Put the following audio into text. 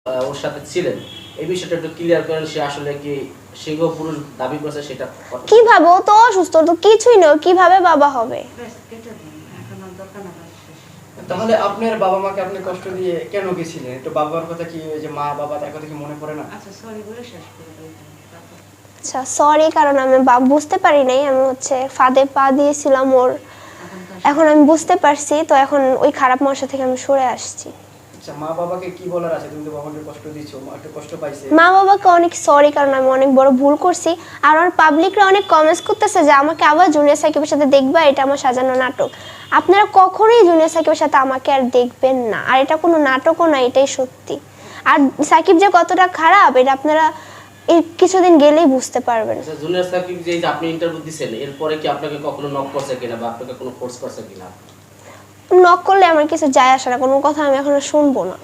ওর সাথে ছিলেন, এই বিষয়টা একটু ক্লিয়ার করেন। সে আসলে কি সিংহ পুরুষ দাবি করছে সেটা কিভাবে? ও তো অসুস্থ, তো কিছুই না, কিভাবে বাবা হবে? তাহলে আপনার বাবা মাকে আপনি কষ্ট দিয়ে কেন গেছিলেন? একটু বাবার কথা কি, ওই যে মা বাবা তার কথা কি মনে পড়ে না? আচ্ছা সরি বলে শেষ করে দাও। আচ্ছা সরি, কারণ আমি বুঝতে পারি নাই, আমি হচ্ছে ফাঁদে পা দিয়েছিলাম ওর। এখন আমি বুঝতে পারছি, তো এখন ওই খারাপ মশা থেকে আমি সরে আসছি। আচ্ছা, মা বাবাকে কি বলার আছে? তুমি তো বাবাকে কষ্ট দিচ্ছো, মা একটু কষ্ট পাইছে। মা বাবাকে অনেক সরি, কারণ আমি অনেক বড় ভুল করছি। আর আমার পাবলিকরা অনেক কমেন্টস করতেছে যে আমাকে আবার জুনিয়র সাকিবের সাথে দেখবা, এটা আমার সাজানো নাটক। আপনারা কখনোই জুনিয়র সাকিবের সাথে আমাকে আর দেখবেন না, আর এটা কোনো নাটকও না, এটাই সত্যি। আর সাকিব যে কতটা খারাপ এটা আপনারা এই কিছুদিন গেলেই বুঝতে পারবেন। আচ্ছা, জুনিয়র সাকিব যে এই যে আপনি ইন্টারভিউ দিয়েছেন, এরপরে কি আপনাকে কখনো নক করছে কিনা বা আপনাকে কোনো ফোর্স করছে কিনা? নক করলে আমার কিছু যায় আসে না, কোনো কথা আমি এখন আর শুনবো না।